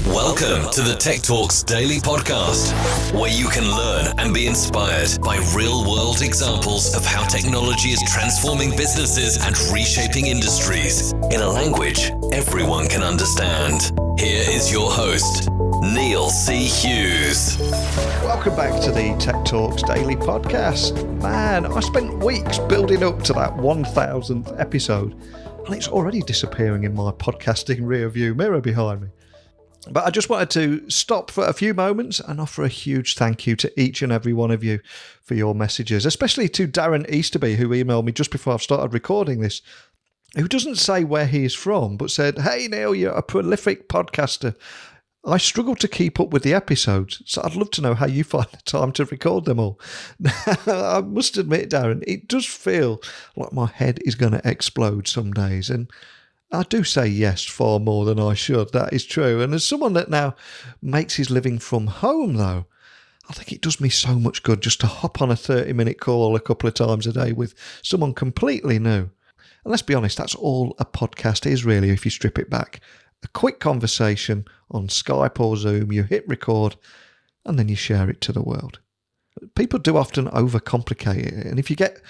Welcome to the Tech Talks Daily Podcast, where you can learn and be inspired by real-world examples of how technology is transforming businesses and reshaping industries in a language everyone can understand. Here is your host, Neil C. Hughes. Welcome back to the Tech Talks Daily Podcast. Man, I spent weeks building up to that 1000th episode, and it's already disappearing in my podcasting rear view mirror behind me. But I just wanted to stop for a few moments and offer a huge thank you to each and every one of you for your messages, especially to Darren Easterby, who emailed me just before I've started recording this, who doesn't say where he is from, but said, "Hey Neil, you're a prolific podcaster. I struggle to keep up with the episodes, so I'd love to know how you find the time to record them all." I must admit, Darren, it does feel like my head is going to explode some days, and I do say yes far more than I should. That is true. And as someone that now makes his living from home, though, I think it does me so much good just to hop on a 30-minute call a couple of times a day with someone completely new. And let's be honest, that's all a podcast is really if you strip it back. A quick conversation on Skype or Zoom, you hit record, and then you share it to the world. People do often overcomplicate it, and if you get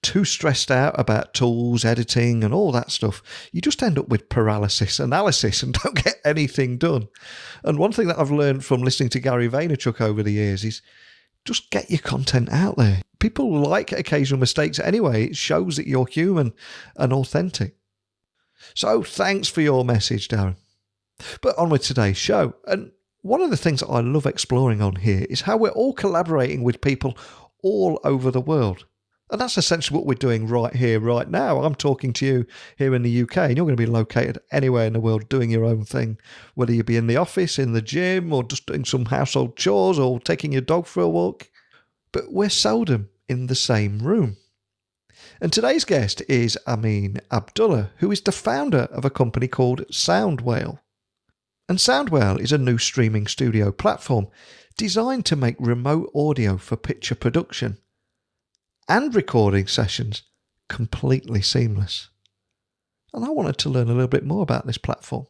too stressed out about tools, editing, and all that stuff, you just end up with paralysis analysis and don't get anything done. And one thing that I've learned from listening to Gary Vaynerchuk over the years is just get your content out there. People like occasional mistakes anyway. It shows that you're human and authentic. So thanks for your message, Darren. But on with today's show. And one of the things that I love exploring on here is how we're all collaborating with people all over the world. And that's essentially what we're doing right here, right now. I'm talking to you here in the UK, and you're going to be located anywhere in the world doing your own thing, whether you be in the office, in the gym, or just doing some household chores, or taking your dog for a walk. But we're seldom in the same room. And today's guest is Ameen Abdullah, who is the founder of a company called Soundwhale. And Soundwhale is a new streaming studio platform designed to make remote audio for picture production and recording sessions completely seamless. And I wanted to learn a little bit more about this platform.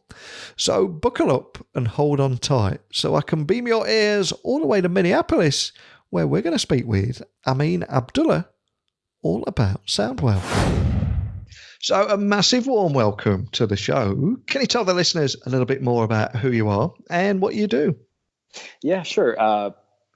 So buckle up and hold on tight so I can beam your ears all the way to Minneapolis, where we're going to speak with Ameen Abdullah all about Soundwhale. So a massive warm welcome to the show. Can you tell the listeners a little bit more about who you are and what you do? Yeah, sure.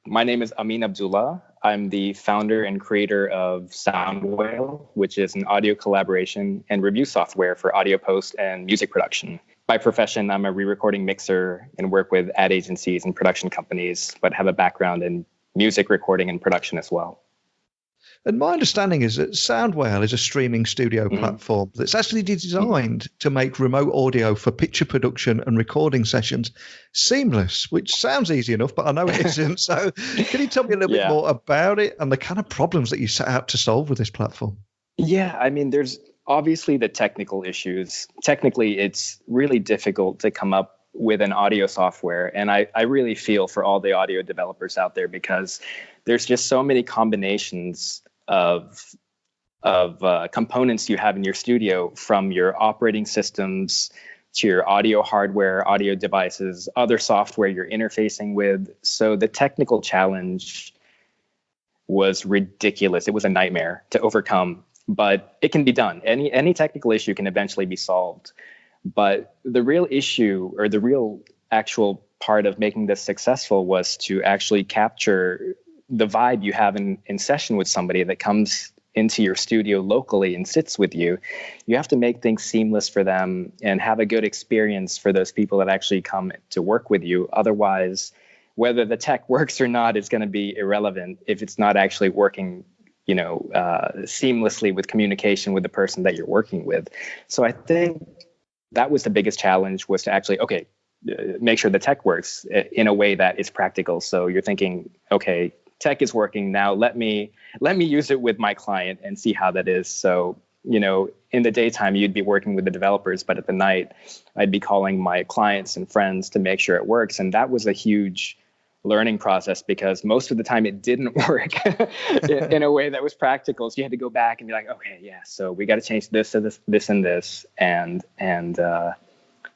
My name is Amin Abdullah. I'm the founder and creator of Soundwhale, which is an audio collaboration and review software for audio post and music production. By profession, I'm a re-recording mixer and work with ad agencies and production companies, but have a background in music recording and production as well. And my understanding is that Soundwhale is a streaming studio platform that's actually designed to make remote audio for picture production and recording sessions seamless, which sounds easy enough, but I know it isn't. So can you tell me a little bit more about it and the kind of problems that you set out to solve with this platform? Yeah, I mean, there's obviously the technical issues. Technically, it's really difficult to come up with an audio software. And I really feel for all the audio developers out there because there's just so many combinations of components you have in your studio, from your operating systems to your audio hardware, audio devices, other software you're interfacing with. So the technical challenge was ridiculous. It was a nightmare to overcome, but it can be done. Any technical issue can eventually be solved. But the real issue, or the real actual part of making this successful, was to actually capture the vibe you have in session with somebody that comes into your studio locally and sits with you. You have to make things seamless for them and have a good experience for those people that actually come to work with you. Otherwise, whether the tech works or not is going to be irrelevant if it's not actually working, seamlessly with communication with the person that you're working with. So I think that was the biggest challenge, was to actually, make sure the tech works in a way that is practical. So you're thinking, okay, tech is working now. Let me use it with my client and see how that is. So, in the daytime, you'd be working with the developers, but at the night, I'd be calling my clients and friends to make sure it works. And that was a huge learning process because most of the time it didn't work in a way that was practical. So you had to go back and be like, okay, yeah, so we got to change this to this and this. And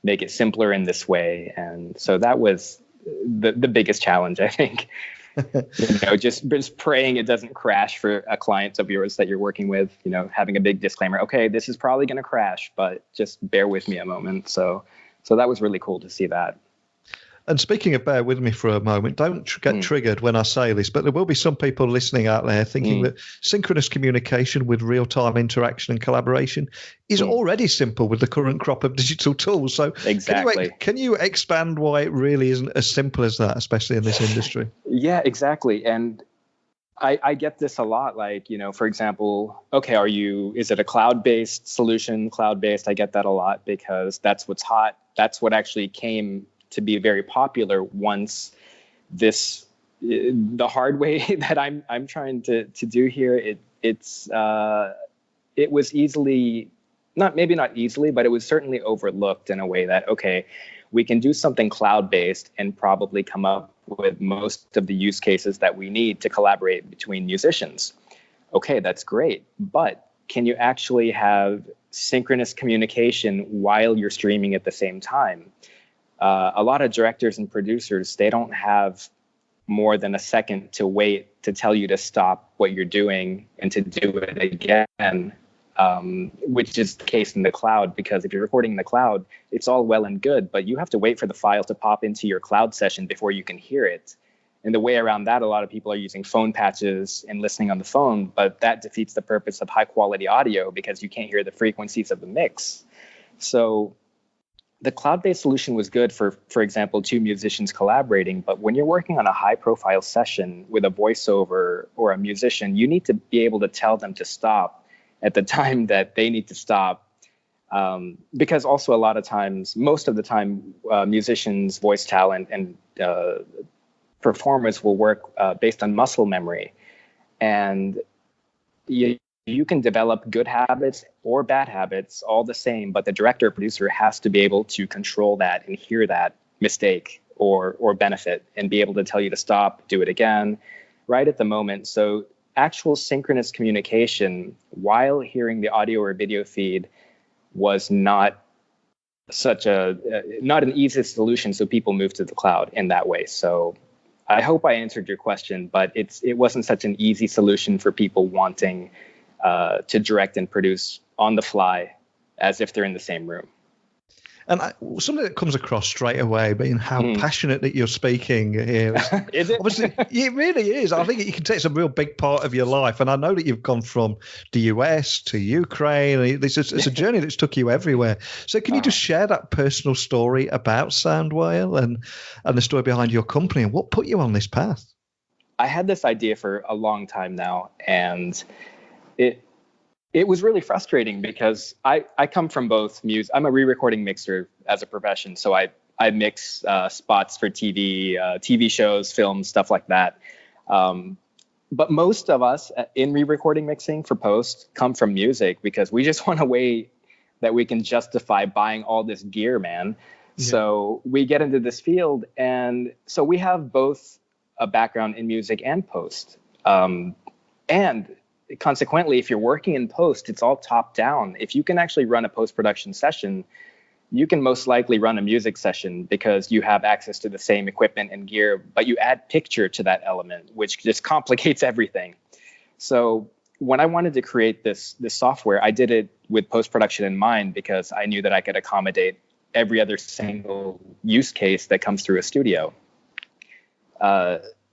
make it simpler in this way. And so that was the biggest challenge, I think. Just praying it doesn't crash for a client of yours that you're working with, having a big disclaimer, okay, this is probably going to crash, but just bear with me a moment. So that was really cool to see that. And speaking of bear with me for a moment, don't get triggered when I say this, but there will be some people listening out there thinking that synchronous communication with real-time interaction and collaboration is already simple with the current crop of digital tools. So exactly. Can you expand why it really isn't as simple as that, especially in this industry? Yeah, exactly. And I get this a lot. Like, for example, okay, is it a cloud-based solution? Cloud-based, I get that a lot because that's what's hot. That's what actually came to be very popular once the hard way that I'm trying to do here. It was easily, maybe not easily, but it was certainly overlooked in a way that, okay, we can do something cloud-based and probably come up with most of the use cases that we need to collaborate between musicians. Okay, that's great, but can you actually have synchronous communication while you're streaming at the same time? A lot of directors and producers, they don't have more than a second to wait to tell you to stop what you're doing and to do it again, which is the case in the cloud, because if you're recording in the cloud, it's all well and good, but you have to wait for the file to pop into your cloud session before you can hear it. And the way around that, a lot of people are using phone patches and listening on the phone, but that defeats the purpose of high quality audio because you can't hear the frequencies of the mix. So the cloud-based solution was good for example, two musicians collaborating, but when you're working on a high-profile session with a voiceover or a musician, you need to be able to tell them to stop at the time that they need to stop, because also a lot of times, most of the time, musicians' voice talent and performers will work based on muscle memory, and you can develop good habits or bad habits, all the same, but the director or producer has to be able to control that and hear that mistake or benefit and be able to tell you to stop, do it again, right at the moment. So actual synchronous communication while hearing the audio or video feed was not an easy solution. So people moved to the cloud in that way. So I hope I answered your question, but it wasn't such an easy solution for people wanting to direct and produce on the fly as if they're in the same room. And something that comes across straight away, being how passionate that you're speaking here. Is it? Obviously, it really is. I think you can take some real big part of your life. And I know that you've gone from the US to Ukraine. It's a journey that's took you everywhere. So can you just share that personal story about Soundwhale and the story behind your company and what put you on this path? I had this idea for a long time now, and it was really frustrating because I come from both music. I'm a re-recording mixer as a profession. So I mix spots for TV shows, films, stuff like that. But most of us in re-recording mixing for post come from music because we just want a way that we can justify buying all this gear, man. Yeah. So we get into this field. And so we have both a background in music and post. And consequently, if you're working in post, it's all top down. If you can actually run a post-production session, you can most likely run a music session because you have access to the same equipment and gear, but you add picture to that element, which just complicates everything. So when I wanted to create this software, I did it with post-production in mind because I knew that I could accommodate every other single use case that comes through a studio.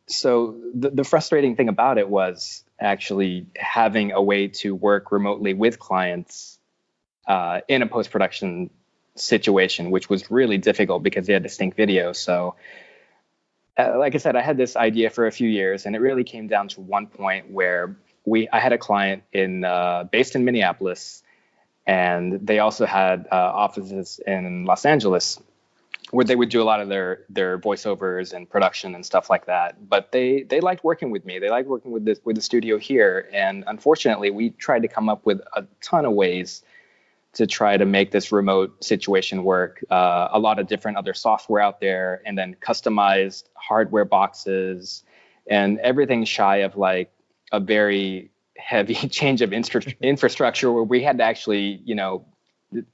So the frustrating thing about it was actually having a way to work remotely with clients in a post-production situation, which was really difficult because they had distinct video. So like I said, I had this idea for a few years, and it really came down to one point where I had a client based in Minneapolis, and they also had offices in Los Angeles, where they would do a lot of their voiceovers and production and stuff like that. But they liked working with me. They liked working with the studio here. And unfortunately, we tried to come up with a ton of ways to try to make this remote situation work. A lot of different other software out there, and then customized hardware boxes and everything shy of like a very heavy change of infrastructure where we had to actually,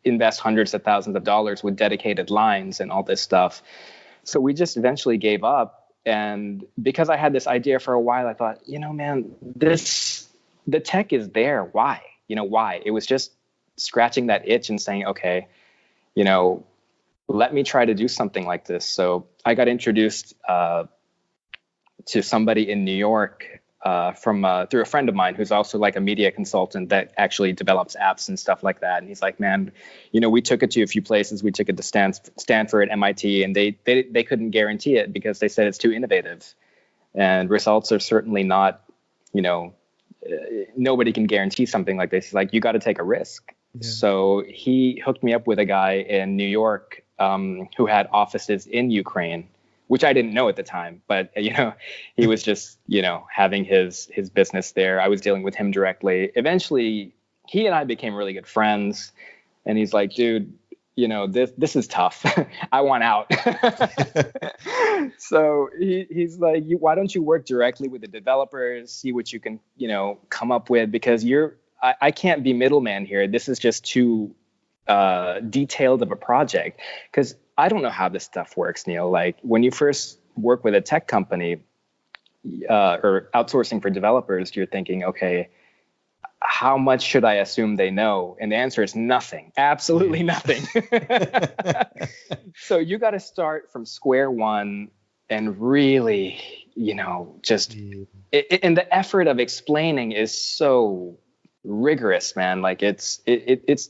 invest hundreds of thousands of dollars with dedicated lines and all this stuff. So we just eventually gave up. And because I had this idea for a while, I thought, man, the tech is there. Why? Why? It was just scratching that itch and saying, okay, let me try to do something like this. So I got introduced to somebody in New York through a friend of mine who's also like a media consultant that actually develops apps and stuff like that. And he's like, man, we took it to a few places. We took it to Stanford, MIT, and they couldn't guarantee it because they said it's too innovative. And results are certainly not, nobody can guarantee something like this. He's like, you got to take a risk. Yeah. So he hooked me up with a guy in New York who had offices in Ukraine, which I didn't know at the time, but he was just having his business there. I was dealing with him directly. Eventually, he and I became really good friends, and he's like, "Dude, this is tough. I want out." So he's like, "Why don't you work directly with the developers? See what you can come up with, because I can't be middleman here. This is just too detailed of a project." Because I don't know how this stuff works, Neil. Like when you first work with a tech company or outsourcing for developers, you're thinking, okay, how much should I assume they know? And the answer is nothing, absolutely nothing. So you got to start from square one and really, just and the effort of explaining is so rigorous, man. Like it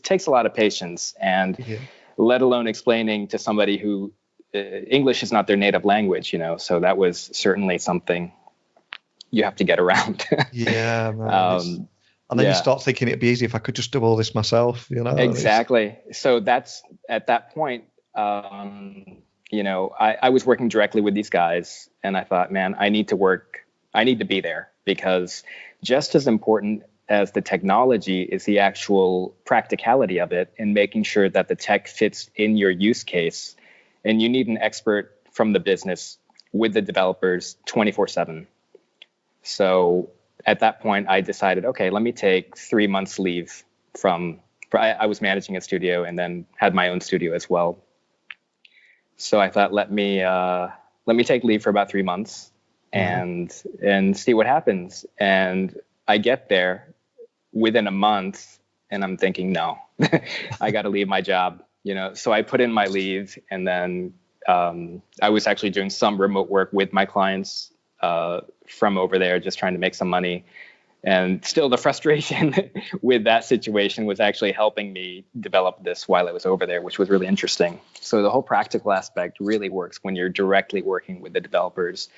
takes a lot of patience, and let alone explaining to somebody who English is not their native language, so that was certainly something you have to get around. Yeah, man. And then you start thinking it'd be easy if I could just do all this myself, Exactly. So that's at that point, I was working directly with these guys, and I thought, man, I need to be there, because just as important as the technology is the actual practicality of it and making sure that the tech fits in your use case. And you need an expert from the business with the developers 24/7. So at that point, I decided, okay, let me take 3 months leave I was managing a studio and then had my own studio as well. So I thought, let me take leave for about 3 months and see what happens. And I get there within a month, and I'm thinking, no, I got to leave my job, So I put in my leave, and then I was actually doing some remote work with my clients from over there, just trying to make some money. And still, the frustration with that situation was actually helping me develop this while I was over there, which was really interesting. So the whole practical aspect really works when you're directly working with the developers.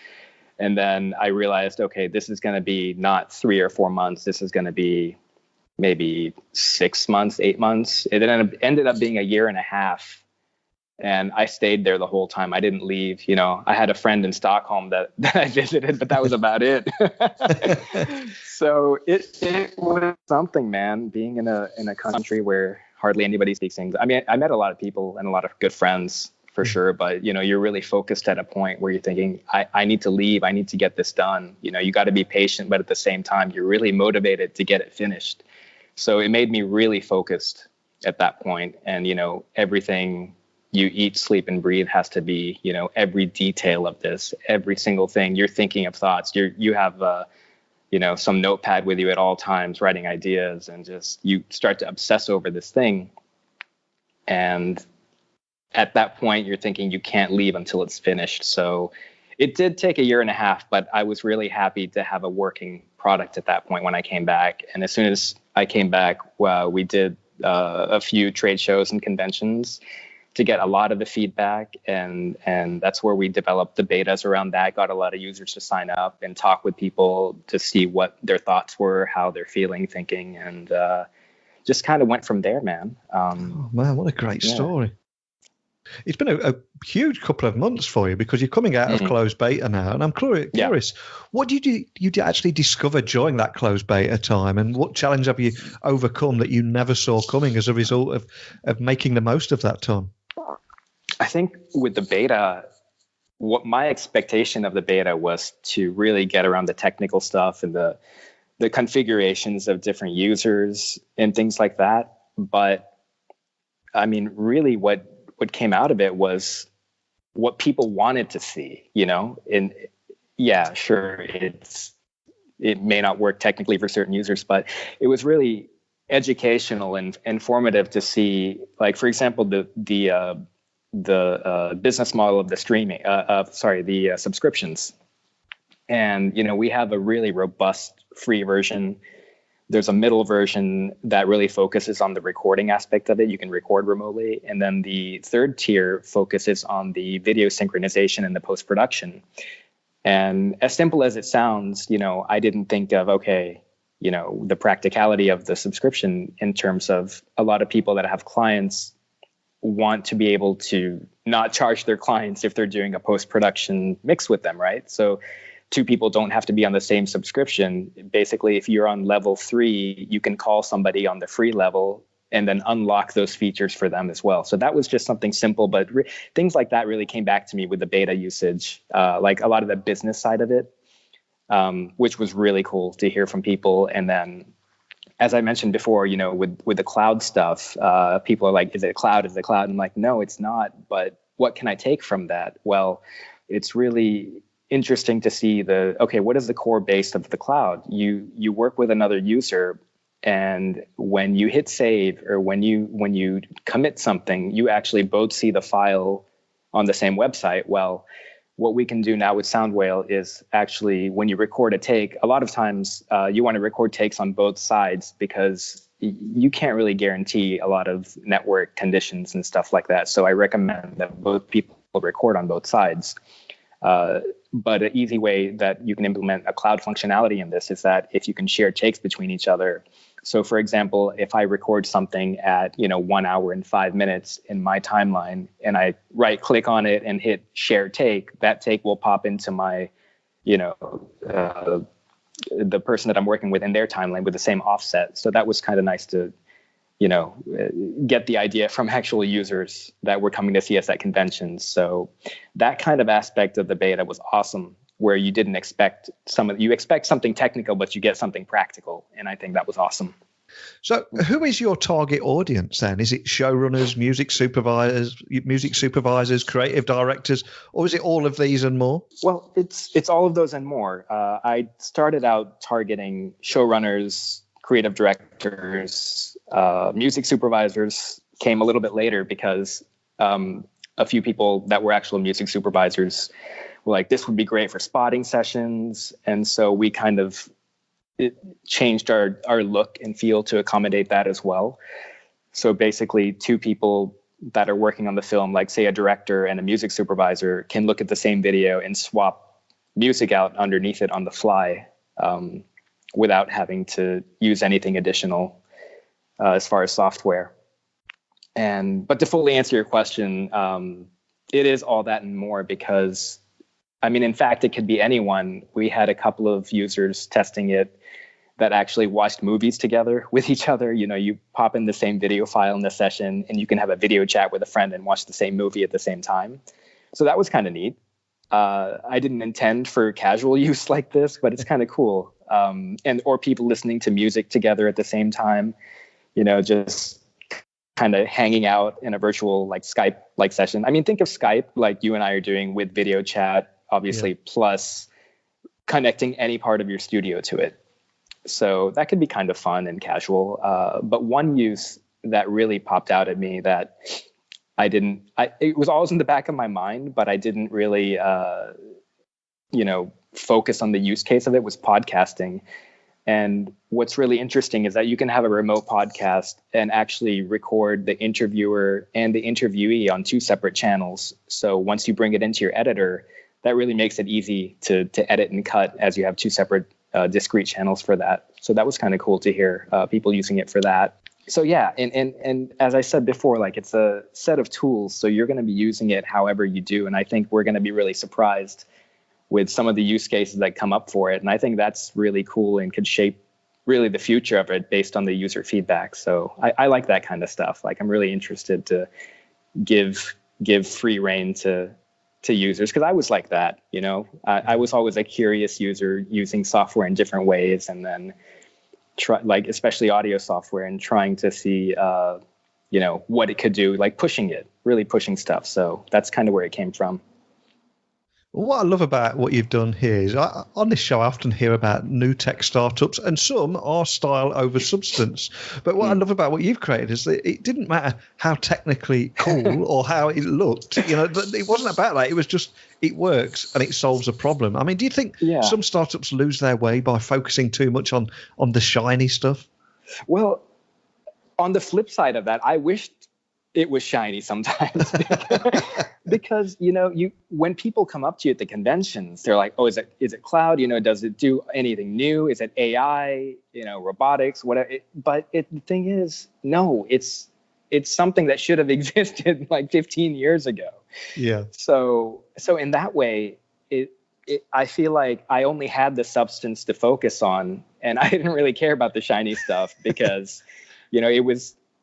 And then I realized, okay, this is going to be not 3 or 4 months. This is going to be maybe 6 months, 8 months. It ended up being a year and a half. And I stayed there the whole time. I didn't leave. I had a friend in Stockholm that I visited, but that was about it. So it was something, man, being in a country where hardly anybody speaks English. I mean, I met a lot of people and a lot of good friends, for sure. But, you're really focused at a point where you're thinking, I need to leave. I need to get this done. You got to be patient, but at the same time, you're really motivated to get it finished. So it made me really focused at that point. And, everything you eat, sleep, and breathe has to be, every detail of this, every single thing. You're thinking of thoughts. You have, some notepad with you at all times, writing ideas, and just you start to obsess over this thing. And at that point, you're thinking you can't leave until it's finished. So it did take a year and a half, but I was really happy to have a working product at that point when I came back. And as soon as I came back, we did a few trade shows and conventions to get a lot of the feedback. And that's where we developed the betas around that, got a lot of users to sign up and talk with people to see what their thoughts were, how they're feeling, thinking, and just kind of went from there, man. Oh, man, what a great story. It's been a huge couple of months for you, because you're coming out of closed beta now. And I'm curious, what did you actually discover during that closed beta time? And what challenge have you overcome that you never saw coming as a result of making the most of that time? I think with the beta, what my expectation of the beta was to really get around the technical stuff and the configurations of different users and things like that. But I mean, really what came out of it was what people wanted to see, and yeah, sure, it may not work technically for certain users, but it was really educational and informative to see, like, for example, the business model of the streaming, the subscriptions. And, we have a really robust free version. There's a middle version that really focuses on the recording aspect of it. You can record remotely. And then the third tier focuses on the video synchronization and the post-production. And as simple as it sounds, I didn't think of, the practicality of the subscription in terms of a lot of people that have clients want to be able to not charge their clients if they're doing a post-production mix with them, right? So two people don't have to be on the same subscription. Basically, if you're on level 3, you can call somebody on the free level and then unlock those features for them as well. So that was just something simple, but things like that really came back to me with the beta usage, like a lot of the business side of it, which was really cool to hear from people. And then, as I mentioned before, with the cloud stuff, people are like, is it cloud? Is it cloud? And I'm like, no, it's not. But what can I take from that? Well, it's really interesting to see what is the core base of the cloud? You work with another user, and when you hit save or when you commit something, you actually both see the file on the same website. Well, what we can do now with Soundwhale is actually, when you record a take, a lot of times you want to record takes on both sides because you can't really guarantee a lot of network conditions and stuff like that. So I recommend that both people record on both sides. But an easy way that you can implement a cloud functionality in this is that if you can share takes between each other. So for example, if I record something at 1 hour and 5 minutes in my timeline, and I right click on it and hit share take, that take will pop into my, the person that I'm working with in their timeline with the same offset. So that was kind of nice to, get the idea from actual users that were coming to see us at conventions. So that kind of aspect of the beta was awesome, where you didn't expect you expect something technical, but you get something practical. And I think that was awesome. So who is your target audience then? Is it showrunners, music supervisors, creative directors, or is it all of these and more? Well, it's all of those and more. I started out targeting showrunners, creative directors, music supervisors came a little bit later because a few people that were actual music supervisors were like, this would be great for spotting sessions. And so we kind of changed our look and feel to accommodate that as well. So basically, two people that are working on the film, like say a director and a music supervisor, can look at the same video and swap music out underneath it on the fly, without having to use anything additional as far as software. But to fully answer your question, it is all that and more because, in fact, it could be anyone. We had a couple of users testing it that actually watched movies together with each other. You pop in the same video file in the session and you can have a video chat with a friend and watch the same movie at the same time. So that was kind of neat. I didn't intend for casual use like this, but it's kind of cool. Or people listening to music together at the same time, just kind of hanging out in a virtual like Skype like session. Think of Skype like you and I are doing with video chat, obviously, plus connecting any part of your studio to it. So that could be kind of fun and casual. But one use that really popped out at me that it was always in the back of my mind, but I didn't really, focus on the use case of it was podcasting. And what's really interesting is that you can have a remote podcast and actually record the interviewer and the interviewee on two separate channels. So once you bring it into your editor, that really makes it easy to edit and cut as you have two separate discrete channels for that. So that was kind of cool to hear people using it for that. So yeah, and as I said before, like it's a set of tools, so you're going to be using it however you do. And I think we're going to be really surprised with some of the use cases that come up for it. And I think that's really cool and could shape really the future of it based on the user feedback. So I like that kind of stuff. Like I'm really interested to give free reign to users, because I was like that, I was always a curious user using software in different ways, and then especially audio software, and trying to see what it could do, like really pushing stuff. So that's kind of where it came from. What I love about what you've done here is on this show, I often hear about new tech startups, and some are style over substance. But what I love about what you've created is that it didn't matter how technically cool or how it looked. It wasn't about that. It was just, it works and it solves a problem. I mean, do you think some startups lose their way by focusing too much on the shiny stuff? Well, on the flip side of that, I wished it was shiny sometimes because when people come up to you at the conventions, they're like, oh, is it cloud? Does it do anything new? Is it AI? Robotics, whatever. But the thing is, no, it's something that should have existed like 15 years ago. Yeah. So in that way, I feel like I only had the substance to focus on, and I didn't really care about the shiny stuff because,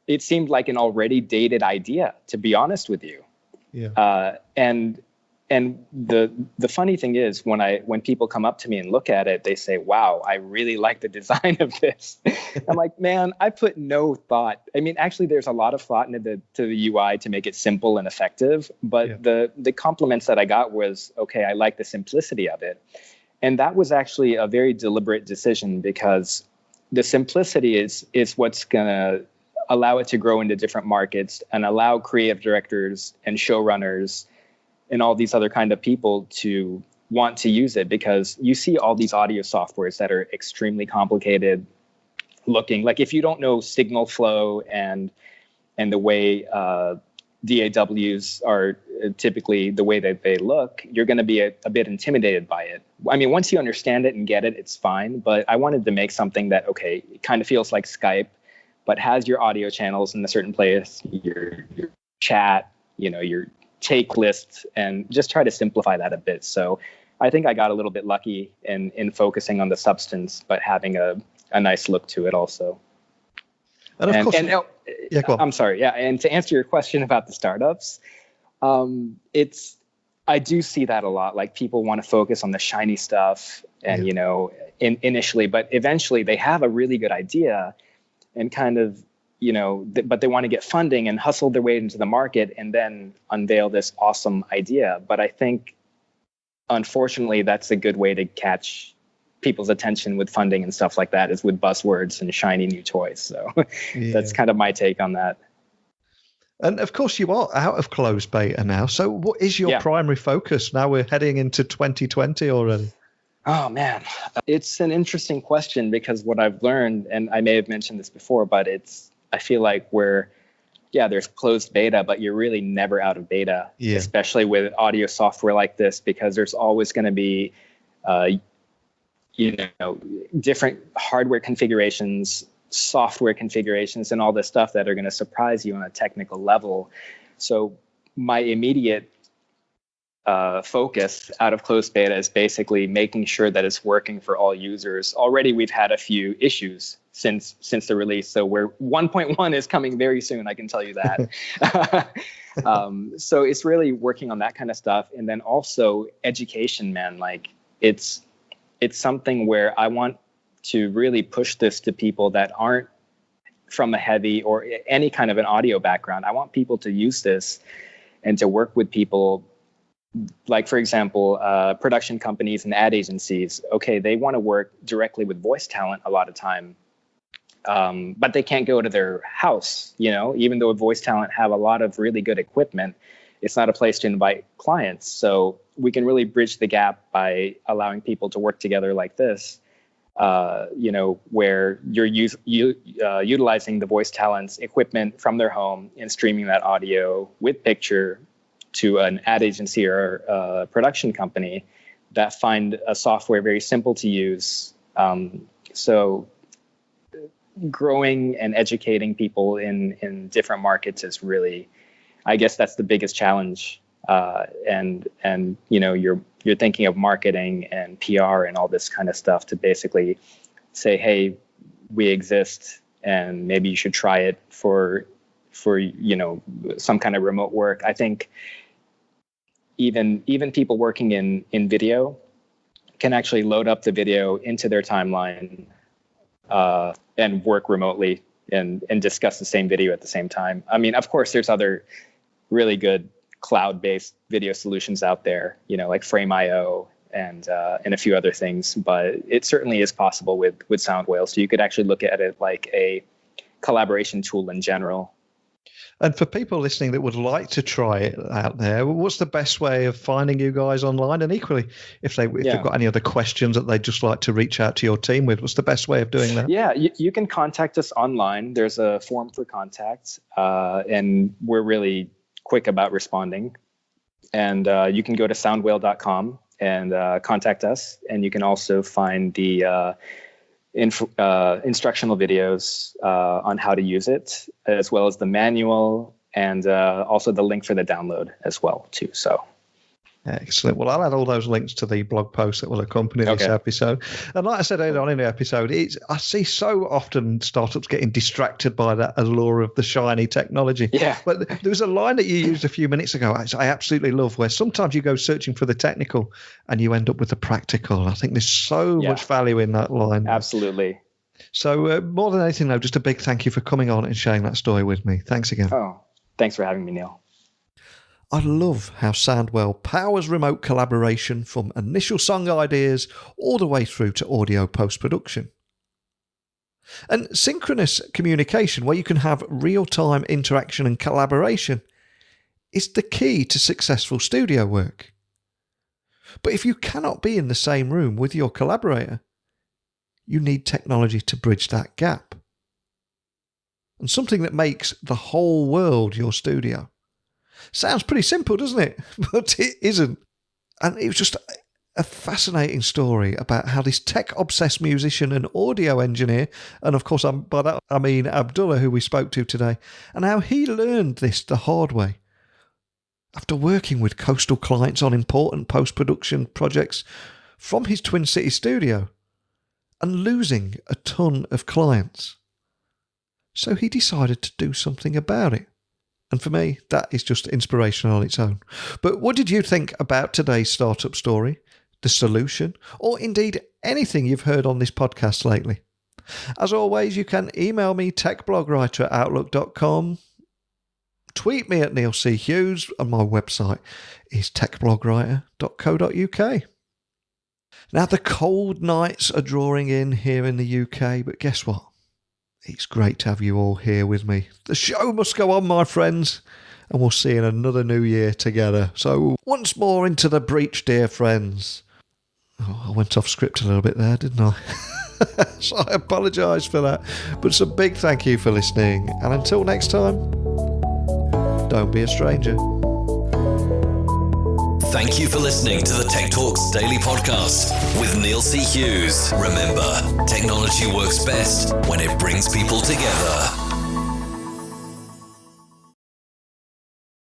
it seemed like an already dated idea, to be honest with you. Yeah. And the funny thing is, when people come up to me and look at it, they say, "Wow, I really like the design of this." I'm like, man, I put no thought. I mean, actually, there's a lot of thought into the UI to make it simple and effective. But the compliments that I got was, okay, I like the simplicity of it, and that was actually a very deliberate decision because the simplicity is what's gonna allow it to grow into different markets and allow creative directors and showrunners and all these other kind of people to want to use it, because you see all these audio softwares that are extremely complicated looking. Like if you don't know signal flow and the way DAWs are typically the way that they look, you're going to be a bit intimidated by it. I mean, once you understand it and get it, it's fine. But I wanted to make something that, okay, it kind of feels like Skype, but has your audio channels in a certain place, your chat, your take lists, and just try to simplify that a bit. So I think I got a little bit lucky in focusing on the substance, but having a nice look to it also. And of course, go on. I'm sorry. Yeah. And to answer your question about the startups, I do see that a lot. Like people want to focus on the shiny stuff and, initially, but eventually they have a really good idea and kind of, but they want to get funding and hustle their way into the market and then unveil this awesome idea. But I think, unfortunately, that's a good way to catch people's attention with funding and stuff like that, is with buzzwords and shiny new toys. So that's kind of my take on that. And of course, you are out of closed beta now. So what is your primary focus? Now we're heading into 2020 already. Oh, man, it's an interesting question because what I've learned, and I may have mentioned this before, but I feel like there's closed beta, but you're really never out of beta, especially with audio software like this, because there's always going to be, different hardware configurations, software configurations, and all this stuff that are going to surprise you on a technical level. So my immediate focus out of closed beta is basically making sure that it's working for all users. Already we've had a few issues since the release, so 1.1 is coming very soon, I can tell you that. So it's really working on that kind of stuff. And then also education, man, like it's something where I want to really push this to people that aren't from a heavy or any kind of an audio background. I want people to use this and to work with people. Like, for example, production companies and ad agencies, okay, they want to work directly with voice talent a lot of time, but they can't go to their house, even though voice talent have a lot of really good equipment, it's not a place to invite clients. So we can really bridge the gap by allowing people to work together like this, where you're utilizing the voice talent's equipment from their home and streaming that audio with picture to an ad agency or a production company that find a software very simple to use. So growing and educating people in different markets is really, I guess that's the biggest challenge. And you're thinking of marketing and PR and all this kind of stuff to basically say, hey, we exist and maybe you should try it for some kind of remote work. I think even people working in video can actually load up the video into their timeline and work remotely and discuss the same video at the same time. I mean, of course, there's other really good cloud-based video solutions out there, like Frame.io and a few other things, but it certainly is possible with Soundwhale. So you could actually look at it like a collaboration tool in general. And for people listening that would like to try it out there, what's the best way of finding you guys online? And equally, if they've got any other questions that they'd just like to reach out to your team with, what's the best way of doing that? Yeah, you can contact us online. There's a form for contact, and we're really quick about responding. And you can go to soundwhale.com and contact us. And you can also find the instructional videos on how to use it, as well as the manual, and also the link for the download as well too. So excellent. Well, I'll add all those links to the blog post that will accompany this episode. And like I said earlier on in the episode, I see so often startups getting distracted by that allure of the shiny technology. Yeah. But there was a line that you used a few minutes ago I absolutely love, where sometimes you go searching for the technical and you end up with the practical. I think there's so much value in that line. Absolutely. So more than anything, though, just a big thank you for coming on and sharing that story with me. Thanks again. Oh, thanks for having me, Neil. I love how Soundwhale powers remote collaboration from initial song ideas all the way through to audio post-production. And synchronous communication, where you can have real-time interaction and collaboration, is the key to successful studio work. But if you cannot be in the same room with your collaborator, you need technology to bridge that gap. And something that makes the whole world your studio. Sounds pretty simple, doesn't it? But it isn't. And it was just a fascinating story about how this tech-obsessed musician and audio engineer, and of course by that I mean Abdullah, who we spoke to today, and how he learned this the hard way. After working with coastal clients on important post-production projects from his Twin Cities studio, and losing a ton of clients. So he decided to do something about it. And for me, that is just inspirational on its own. But what did you think about today's startup story, the solution, or indeed anything you've heard on this podcast lately? As always, you can email me, techblogwriter@outlook.com, tweet me at Neil C. Hughes, and my website is techblogwriter.co.uk. Now, the cold nights are drawing in here in the UK, but guess what? It's great to have you all here with me. The show must go on, my friends, and we'll see you in another new year together. So once more into the breach, dear friends. Oh, I went off script a little bit there, didn't I? So I apologise for that. But it's a big thank you for listening. And until next time, don't be a stranger. Thank you for listening to the Tech Talks Daily Podcast with Neil C. Hughes. Remember, technology works best when it brings people together.